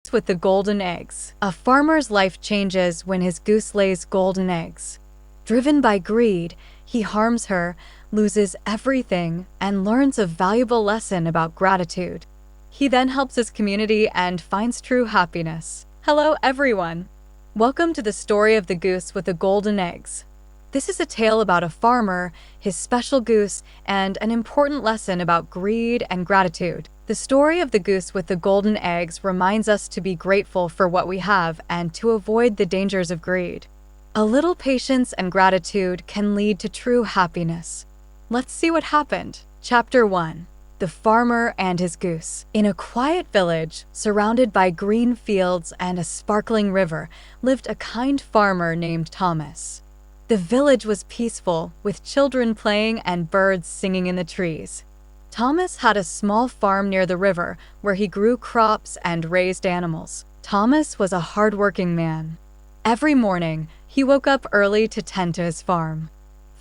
Goose with the golden eggs. A farmer's life changes when his goose lays golden eggs. Driven by greed, he harms her, loses everything, and learns a valuable lesson about gratitude. He then helps his community and finds true happiness. Hello, everyone. Welcome to the story of the goose with the golden eggs. This is a tale about a farmer, his special goose, and an important lesson about greed and gratitude. The story of the goose with the golden eggs reminds us to be grateful for what we have and to avoid the dangers of greed. A little patience and gratitude can lead to true happiness. Let's see what happened. Chapter 1. The Farmer and His Goose. In a quiet village, surrounded by green fields and a sparkling river, lived a kind farmer named Thomas. The village was peaceful, with children playing and birds singing in the trees. Thomas had a small farm near the river where he grew crops and raised animals. Thomas was a hardworking man. Every morning, he woke up early to tend to his farm.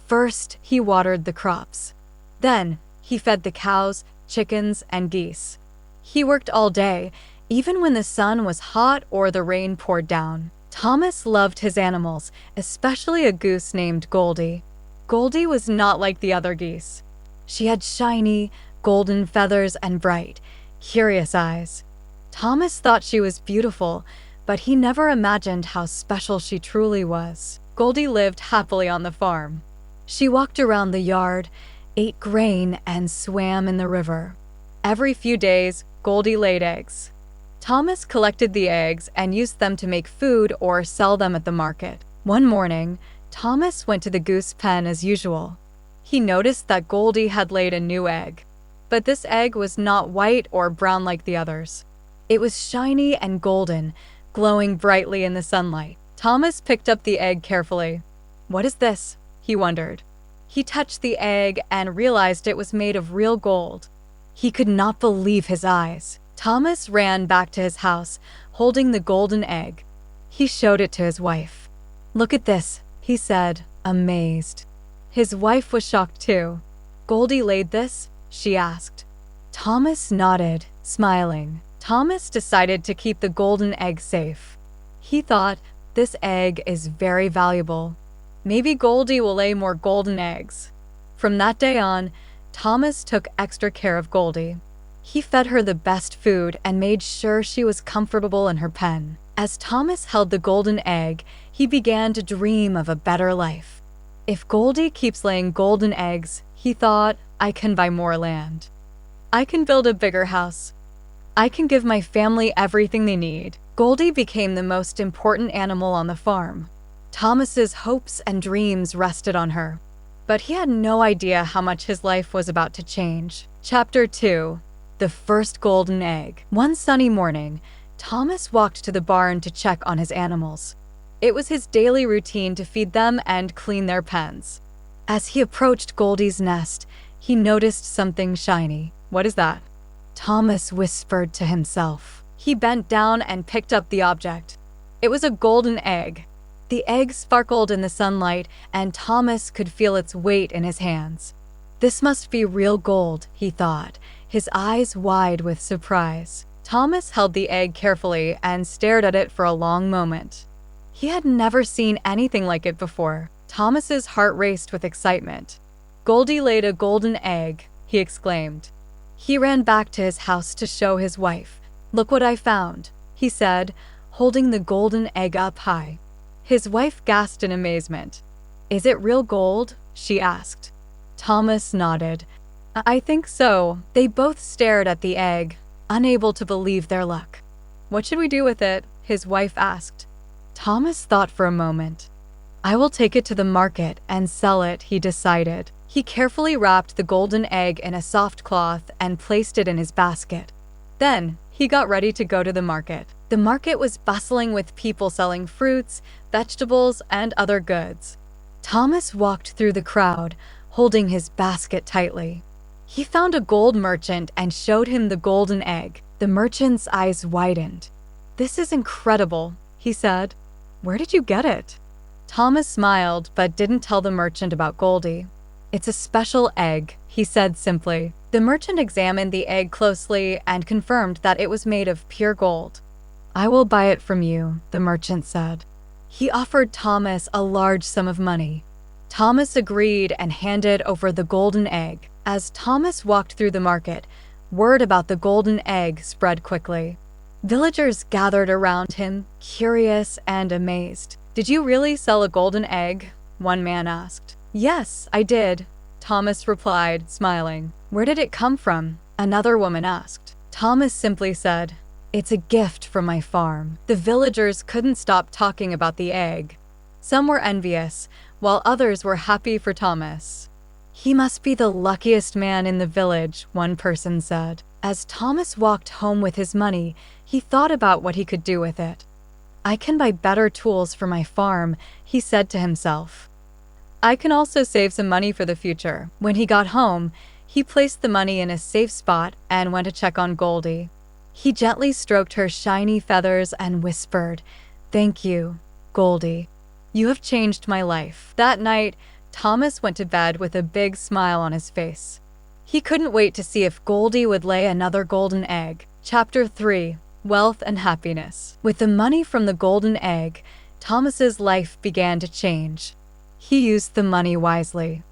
First, he watered the crops. Then, he fed the cows, chickens, and geese. He worked all day, even when the sun was hot or the rain poured down. Thomas loved his animals, especially a goose named Goldie. Goldie was not like the other geese. She had shiny, golden feathers and bright, curious eyes. Thomas thought she was beautiful, but he never imagined how special she truly was. Goldie lived happily on the farm. She walked around the yard, ate grain, and swam in the river. Every few days, Goldie laid eggs. Thomas collected the eggs and used them to make food or sell them at the market. One morning, Thomas went to the goose pen as usual. He noticed that Goldie had laid a new egg. But this egg was not white or brown like the others. It was shiny and golden, glowing brightly in the sunlight. Thomas picked up the egg carefully. "What is this?" he wondered. He touched the egg and realized it was made of real gold. He could not believe his eyes. Thomas ran back to his house, holding the golden egg. He showed it to his wife. "Look at this," he said, amazed. His wife was shocked too. "Goldie laid this?" she asked. Thomas nodded, smiling. Thomas decided to keep the golden egg safe. He thought, "This egg is very valuable. Maybe Goldie will lay more golden eggs." From that day on, Thomas took extra care of Goldie. He fed her the best food and made sure she was comfortable in her pen. As Thomas held the golden egg, he began to dream of a better life. If Goldie keeps laying golden eggs, he thought, I can buy more land. I can build a bigger house. I can give my family everything they need. Goldie became the most important animal on the farm. Thomas's hopes and dreams rested on her. But he had no idea how much his life was about to change. Chapter 2. The First Golden Egg. One sunny morning, Thomas walked to the barn to check on his animals. It was his daily routine to feed them and clean their pens. As he approached Goldie's nest, he noticed something shiny. "What is that?" Thomas whispered to himself. He bent down and picked up the object. It was a golden egg. The egg sparkled in the sunlight, and Thomas could feel its weight in his hands. This must be real gold, he thought, his eyes wide with surprise. Thomas held the egg carefully and stared at it for a long moment. He had never seen anything like it before. Thomas's heart raced with excitement. "Goldie laid a golden egg," he exclaimed. He ran back to his house to show his wife. "Look what I found," he said, holding the golden egg up high. His wife gasped in amazement. "Is it real gold?" she asked. Thomas nodded. "I think so." They both stared at the egg, unable to believe their luck. "What should we do with it?" his wife asked. Thomas thought for a moment. "I will take it to the market and sell it," he decided. He carefully wrapped the golden egg in a soft cloth and placed it in his basket. Then, he got ready to go to the market. The market was bustling with people selling fruits, vegetables, and other goods. Thomas walked through the crowd, holding his basket tightly. He found a gold merchant and showed him the golden egg. The merchant's eyes widened. "This is incredible," he said. "Where did you get it?" Thomas smiled but didn't tell the merchant about Goldie. "It's a special egg," he said simply. The merchant examined the egg closely and confirmed that it was made of pure gold. "I will buy it from you," the merchant said. He offered Thomas a large sum of money. Thomas agreed and handed over the golden egg. As Thomas walked through the market, word about the golden egg spread quickly. Villagers gathered around him, curious and amazed. "Did you really sell a golden egg?" one man asked. "Yes, I did," Thomas replied, smiling. "Where did it come from?" another woman asked. Thomas simply said, "It's a gift from my farm." The villagers couldn't stop talking about the egg. Some were envious, while others were happy for Thomas. "He must be the luckiest man in the village," one person said. As Thomas walked home with his money, he thought about what he could do with it. "I can buy better tools for my farm," he said to himself. "I can also save some money for the future." When he got home, he placed the money in a safe spot and went to check on Goldie. He gently stroked her shiny feathers and whispered, "Thank you, Goldie. You have changed my life." That night, Thomas went to bed with a big smile on his face. He couldn't wait to see if Goldie would lay another golden egg. Chapter 3: Wealth and Happiness. With the money from the golden egg, Thomas's life began to change. He used the money wisely.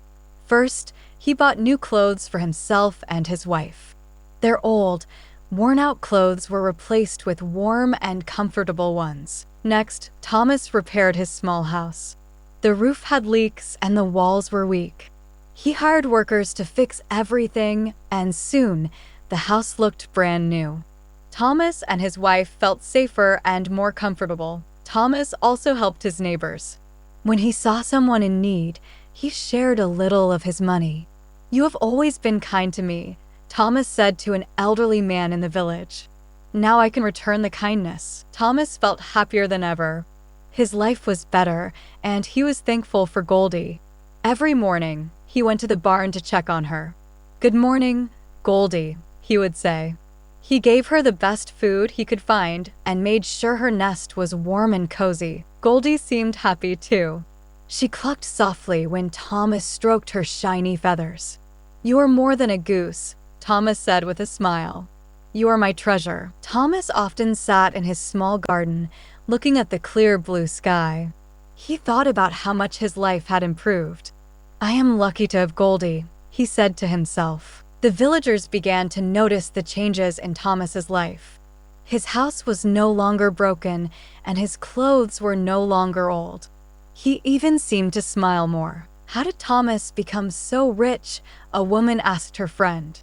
First, he bought new clothes for himself and his wife. Their old, worn-out clothes were replaced with warm and comfortable ones. Next, Thomas repaired his small house. The roof had leaks and the walls were weak. He hired workers to fix everything, and soon, the house looked brand new. Thomas and his wife felt safer and more comfortable. Thomas also helped his neighbors. When he saw someone in need, he shared a little of his money. "You have always been kind to me," Thomas said to an elderly man in the village. "Now I can return the kindness." Thomas felt happier than ever. His life was better, and he was thankful for Goldie. Every morning, he went to the barn to check on her. "Good morning, Goldie," he would say. He gave her the best food he could find and made sure her nest was warm and cozy. Goldie seemed happy too. She clucked softly when Thomas stroked her shiny feathers. "You are more than a goose," Thomas said with a smile. "You are my treasure." Thomas often sat in his small garden, looking at the clear blue sky. He thought about how much his life had improved. "I am lucky to have Goldie," he said to himself. The villagers began to notice the changes in Thomas's life. His house was no longer broken, and his clothes were no longer old. He even seemed to smile more. "How did Thomas become so rich?" a woman asked her friend.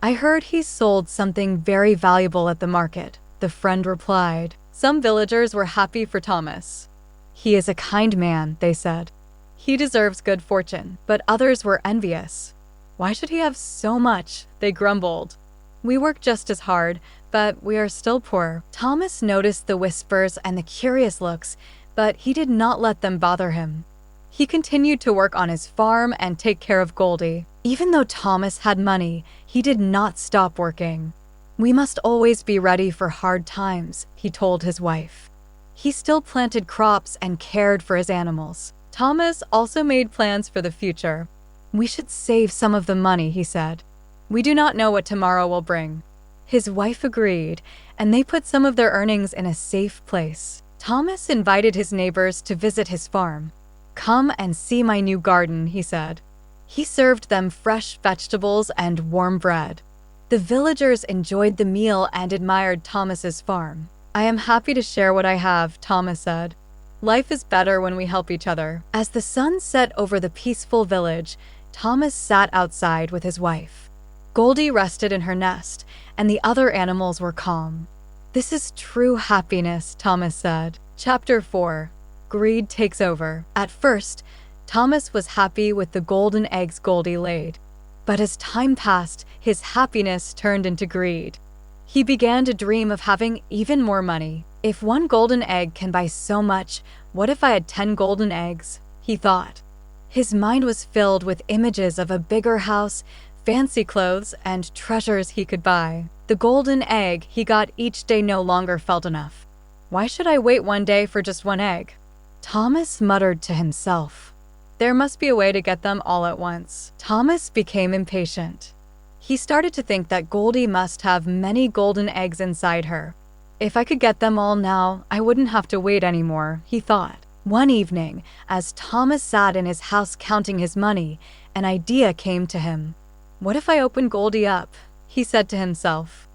"I heard he sold something very valuable at the market," the friend replied. Some villagers were happy for Thomas. "He is a kind man," they said. "He deserves good fortune." But others were envious. "Why should he have so much?" they grumbled. "We work just as hard, but we are still poor." Thomas noticed the whispers and the curious looks, but he did not let them bother him. He continued to work on his farm and take care of Goldie. Even though Thomas had money, he did not stop working. "We must always be ready for hard times," he told his wife. He still planted crops and cared for his animals. Thomas also made plans for the future. "We should save some of the money," he said. "We do not know what tomorrow will bring." His wife agreed, and they put some of their earnings in a safe place. Thomas invited his neighbors to visit his farm. "Come and see my new garden," he said. He served them fresh vegetables and warm bread. The villagers enjoyed the meal and admired Thomas's farm. "I am happy to share what I have," Thomas said. "Life is better when we help each other." As the sun set over the peaceful village, Thomas sat outside with his wife. Goldie rested in her nest, and the other animals were calm. "This is true happiness," Thomas said. Chapter 4: Greed Takes Over. At first, Thomas was happy with the golden eggs Goldie laid. But as time passed, his happiness turned into greed. He began to dream of having even more money. "If one golden egg can buy so much, what if I had 10 golden eggs?" he thought. His mind was filled with images of a bigger house, fancy clothes, and treasures he could buy. The golden egg he got each day no longer felt enough. "Why should I wait one day for just one egg?" Thomas muttered to himself. There must be a way to get them all at once. Thomas became impatient. He started to think that Goldie must have many golden eggs inside her. If I could get them all now, I wouldn't have to wait anymore, he thought. One evening, as Thomas sat in his house counting his money, an idea came to him. What if I open Goldie up? He said to himself.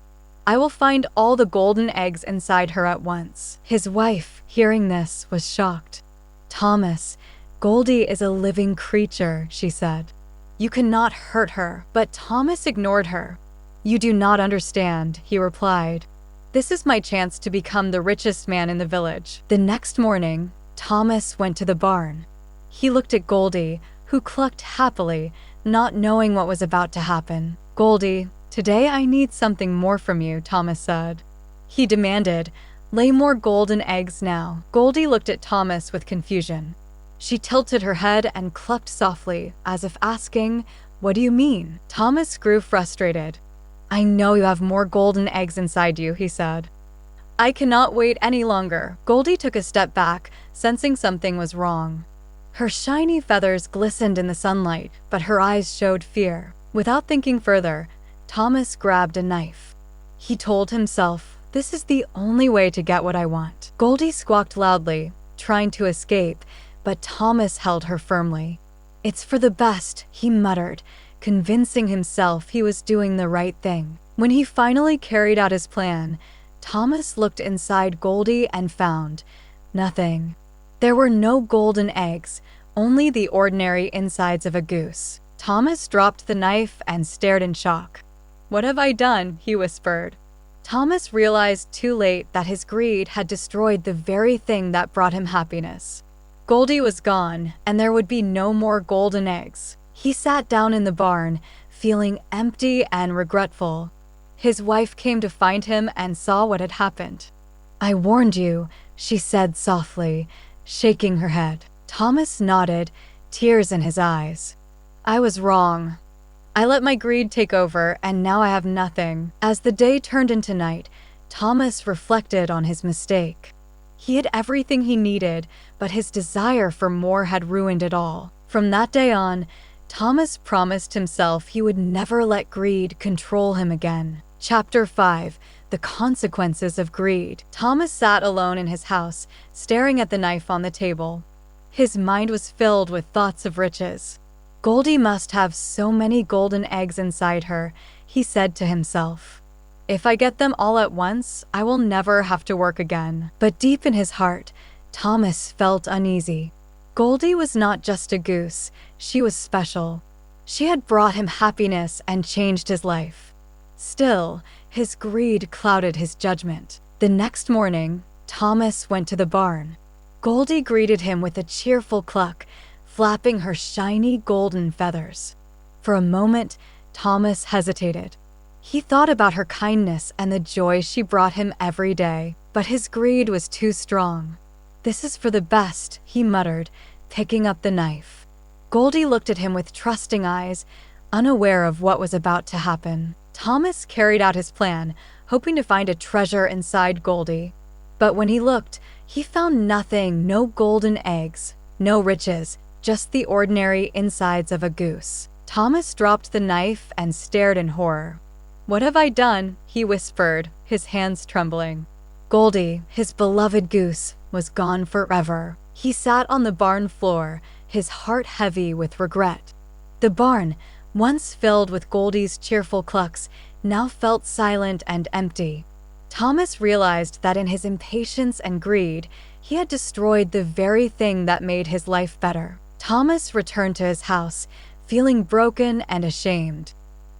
I will find all the golden eggs inside her at once. His wife, hearing this, was shocked. Thomas, Goldie is a living creature, she said. You cannot hurt her, but Thomas ignored her. You do not understand, he replied. This is my chance to become the richest man in the village. The next morning, Thomas went to the barn. He looked at Goldie, who clucked happily, not knowing what was about to happen. Goldie, today I need something more from you, Thomas said. He demanded, lay more golden eggs now. Goldie looked at Thomas with confusion. She tilted her head and clucked softly, as if asking, what do you mean? Thomas grew frustrated. I know you have more golden eggs inside you, he said. I cannot wait any longer. Goldie took a step back, sensing something was wrong. Her shiny feathers glistened in the sunlight, but her eyes showed fear. Without thinking further, Thomas grabbed a knife. He told himself, this is the only way to get what I want. Goldie squawked loudly, trying to escape, but Thomas held her firmly. It's for the best, he muttered, convincing himself he was doing the right thing. When he finally carried out his plan, Thomas looked inside Goldie and found nothing. There were no golden eggs, only the ordinary insides of a goose. Thomas dropped the knife and stared in shock. What have I done? He whispered. Thomas realized too late that his greed had destroyed the very thing that brought him happiness. Goldie was gone, and there would be no more golden eggs. He sat down in the barn, feeling empty and regretful. His wife came to find him and saw what had happened. I warned you, she said softly, shaking her head. Thomas nodded, tears in his eyes. I was wrong. I let my greed take over, and now I have nothing. As the day turned into night, Thomas reflected on his mistake. He had everything he needed, but his desire for more had ruined it all. From that day on, Thomas promised himself he would never let greed control him again. Chapter 5: The Consequences of Greed. Thomas sat alone in his house, staring at the knife on the table. His mind was filled with thoughts of riches. Goldie must have so many golden eggs inside her, he said to himself. If I get them all at once, I will never have to work again. But deep in his heart, Thomas felt uneasy. Goldie was not just a goose, she was special. She had brought him happiness and changed his life. Still, his greed clouded his judgment. The next morning, Thomas went to the barn. Goldie greeted him with a cheerful cluck, flapping her shiny golden feathers. For a moment, Thomas hesitated. He thought about her kindness and the joy she brought him every day, but his greed was too strong. This is for the best, he muttered, picking up the knife. Goldie looked at him with trusting eyes, unaware of what was about to happen. Thomas carried out his plan, hoping to find a treasure inside Goldie. But when he looked, he found nothing, no golden eggs, no riches, just the ordinary insides of a goose. Thomas dropped the knife and stared in horror. What have I done? He whispered, his hands trembling. Goldie, his beloved goose, was gone forever. He sat on the barn floor, his heart heavy with regret. The barn, once filled with Goldie's cheerful clucks, now felt silent and empty. Thomas realized that in his impatience and greed, he had destroyed the very thing that made his life better. Thomas returned to his house, feeling broken and ashamed.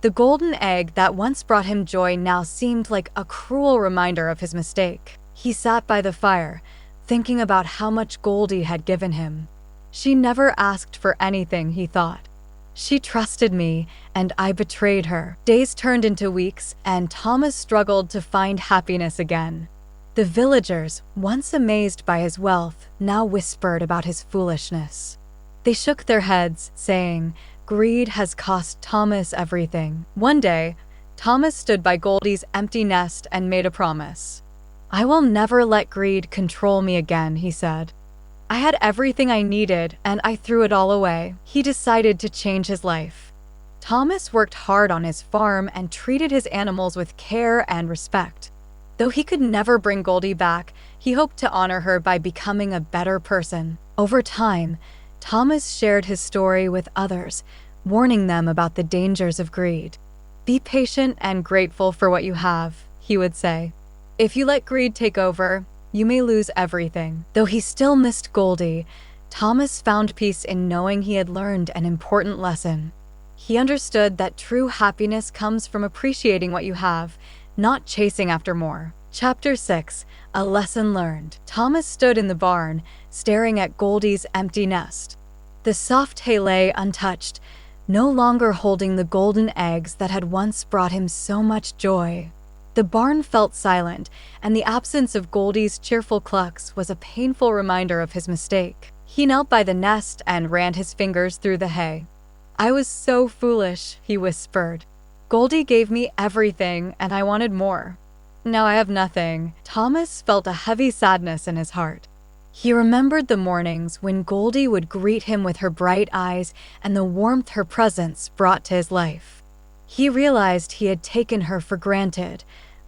The golden egg that once brought him joy now seemed like a cruel reminder of his mistake. He sat by the fire, thinking about how much Goldie had given him. She never asked for anything, he thought. She trusted me, and I betrayed her. Days turned into weeks, and Thomas struggled to find happiness again. The villagers, once amazed by his wealth, now whispered about his foolishness. They shook their heads, saying, "Greed has cost Thomas everything." One day, Thomas stood by Goldie's empty nest and made a promise. "I will never let greed control me again," he said. "I had everything I needed, and I threw it all away." He decided to change his life. Thomas worked hard on his farm and treated his animals with care and respect. Though he could never bring Goldie back, he hoped to honor her by becoming a better person. Over time, Thomas shared his story with others, warning them about the dangers of greed. "Be patient and grateful for what you have," he would say. "If you let greed take over, you may lose everything." Though he still missed Goldie, Thomas found peace in knowing he had learned an important lesson. He understood that true happiness comes from appreciating what you have, not chasing after more. Chapter 6: A Lesson Learned. Thomas stood in the barn, staring at Goldie's empty nest. The soft hay lay untouched, no longer holding the golden eggs that had once brought him so much joy. The barn felt silent, and the absence of Goldie's cheerful clucks was a painful reminder of his mistake. He knelt by the nest and ran his fingers through the hay. "I was so foolish," he whispered. "Goldie gave me everything, and I wanted more. Now I have nothing." Thomas felt a heavy sadness in his heart. He remembered the mornings when Goldie would greet him with her bright eyes and the warmth her presence brought to his life. He realized he had taken her for granted,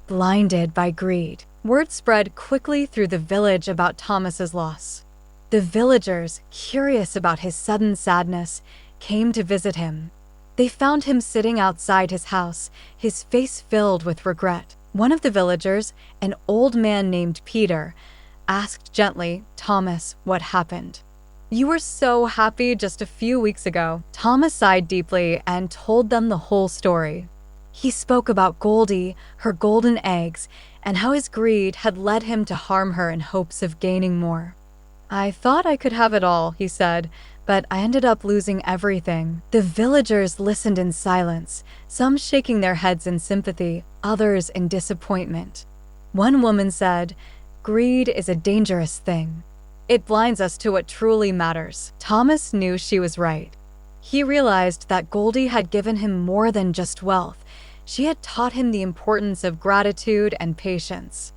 blinded by greed. Word spread quickly through the village about Thomas's loss. The villagers, curious about his sudden sadness, came to visit him. They found him sitting outside his house, his face filled with regret. One of the villagers, an old man named Peter, asked gently, "Thomas, what happened? You were so happy just a few weeks ago." Thomas sighed deeply and told them the whole story. He spoke about Goldie, her golden eggs, and how his greed had led him to harm her in hopes of gaining more. "I thought I could have it all," he said, "but I ended up losing everything." The villagers listened in silence, some shaking their heads in sympathy, others in disappointment. One woman said, "Greed is a dangerous thing. It blinds us to what truly matters." Thomas knew she was right. He realized that Goldie had given him more than just wealth. She had taught him the importance of gratitude and patience.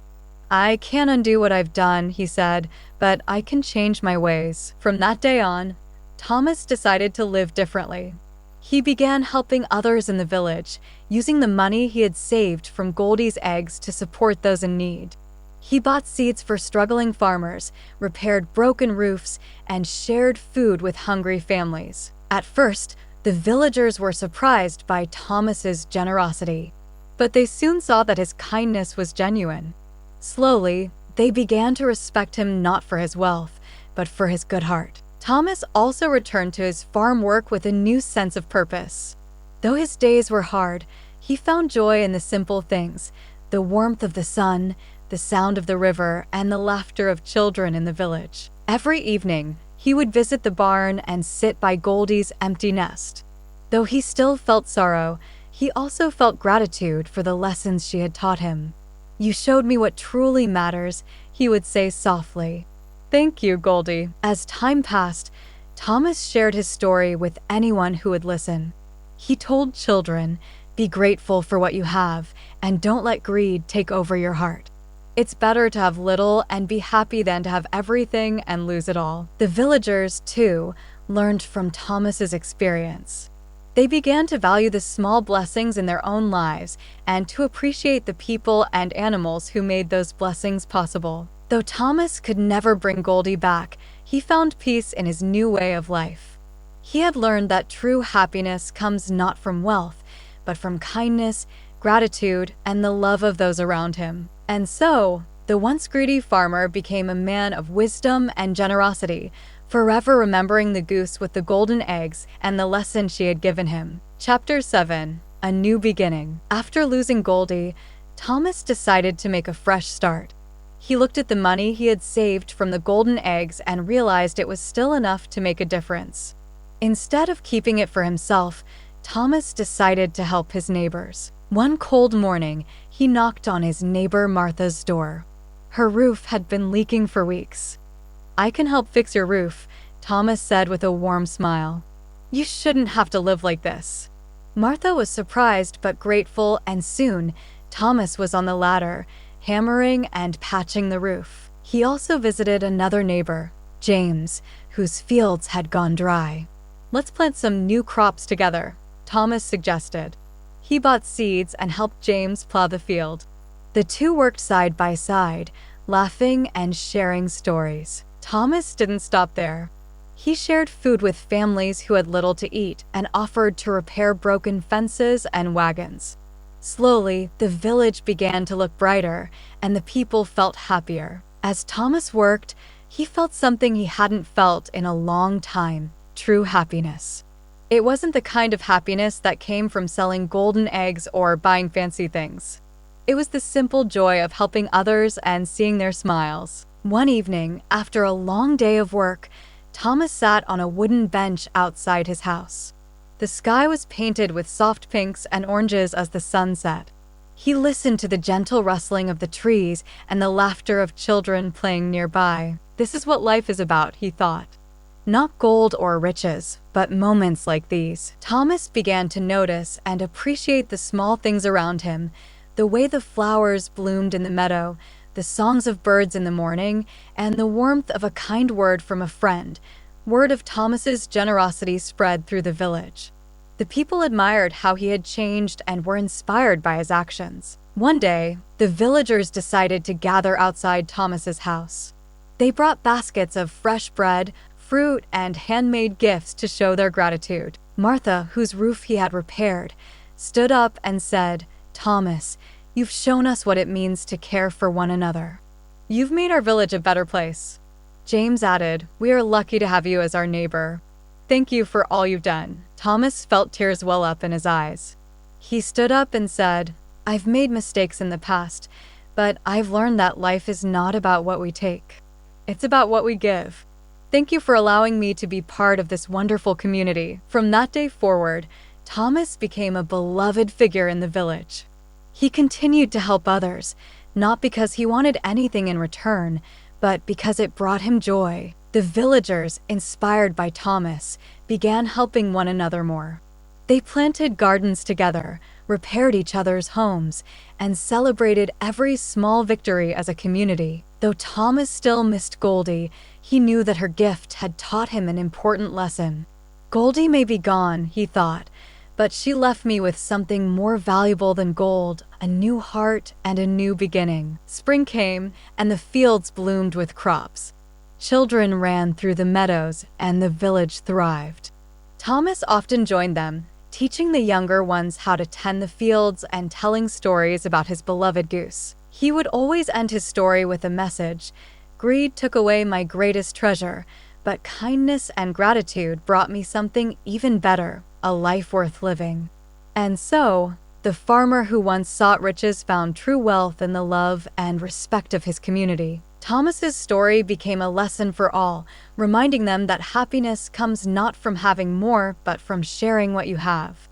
"I can't undo what I've done," he said, "but I can change my ways." From that day on, Thomas decided to live differently. He began helping others in the village, using the money he had saved from Goldie's eggs to support those in need. He bought seeds for struggling farmers, repaired broken roofs, and shared food with hungry families. At first, the villagers were surprised by Thomas's generosity, but they soon saw that his kindness was genuine. Slowly, they began to respect him not for his wealth, but for his good heart. Thomas also returned to his farm work with a new sense of purpose. Though his days were hard, he found joy in the simple things: the warmth of the sun, the sound of the river, and the laughter of children in the village. Every evening, he would visit the barn and sit by Goldie's empty nest. Though he still felt sorrow, he also felt gratitude for the lessons she had taught him. "You showed me what truly matters," he would say softly. "Thank you, Goldie." As time passed, Thomas shared his story with anyone who would listen. He told children, "Be grateful for what you have, and don't let greed take over your heart. It's better to have little and be happy than to have everything and lose it all." The villagers, too, learned from Thomas's experience. They began to value the small blessings in their own lives and to appreciate the people and animals who made those blessings possible. Though Thomas could never bring Goldie back, he found peace in his new way of life. He had learned that true happiness comes not from wealth, but from kindness, gratitude, and the love of those around him. And so, the once greedy farmer became a man of wisdom and generosity, forever remembering the goose with the golden eggs and the lesson she had given him. Chapter 7: A New Beginning. After losing Goldie, Thomas decided to make a fresh start. He looked at the money he had saved from the golden eggs and realized it was still enough to make a difference. Instead of keeping it for himself, Thomas decided to help his neighbors. One cold morning, he knocked on his neighbor Martha's door. Her roof had been leaking for weeks. "I can help fix your roof," Thomas said with a warm smile. "You shouldn't have to live like this." Martha was surprised but grateful, and soon, Thomas was on the ladder, hammering and patching the roof. He also visited another neighbor, James, whose fields had gone dry. "Let's plant some new crops together," Thomas suggested. He bought seeds and helped James plow the field. The two worked side by side, laughing and sharing stories. Thomas didn't stop there. He shared food with families who had little to eat and offered to repair broken fences and wagons. Slowly, the village began to look brighter, and the people felt happier. As Thomas worked, he felt something he hadn't felt in a long time: true happiness. It wasn't the kind of happiness that came from selling golden eggs or buying fancy things. It was the simple joy of helping others and seeing their smiles. One evening, after a long day of work, Thomas sat on a wooden bench outside his house. The sky was painted with soft pinks and oranges as the sun set. He listened to the gentle rustling of the trees and the laughter of children playing nearby. This is what life is about, he thought. Not gold or riches, but moments like these. Thomas began to notice and appreciate the small things around him: the way the flowers bloomed in the meadow, the songs of birds in the morning, and the warmth of a kind word from a friend. Word of Thomas's generosity spread through the village. The people admired how he had changed and were inspired by his actions. One day, the villagers decided to gather outside Thomas's house. They brought baskets of fresh bread, fruit, and handmade gifts to show their gratitude. Martha, whose roof he had repaired, stood up and said, "Thomas, you've shown us what it means to care for one another. You've made our village a better place." James added, "We are lucky to have you as our neighbor. Thank you for all you've done." Thomas felt tears well up in his eyes. He stood up and said, "I've made mistakes in the past, but I've learned that life is not about what we take. It's about what we give. Thank you for allowing me to be part of this wonderful community." From that day forward, Thomas became a beloved figure in the village. He continued to help others, not because he wanted anything in return, but because it brought him joy. The villagers, inspired by Thomas, began helping one another more. They planted gardens together, repaired each other's homes, and celebrated every small victory as a community. Though Thomas still missed Goldie, he knew that her gift had taught him an important lesson. "Goldie may be gone," he thought, "but she left me with something more valuable than gold: a new heart and a new beginning." Spring came, and the fields bloomed with crops. Children ran through the meadows, and the village thrived. Thomas often joined them, teaching the younger ones how to tend the fields and telling stories about his beloved Goose. He would always end his story with a message: "Greed took away my greatest treasure, but kindness and gratitude brought me something even better, a life worth living." And so, the farmer who once sought riches found true wealth in the love and respect of his community. Thomas's story became a lesson for all, reminding them that happiness comes not from having more, but from sharing what you have.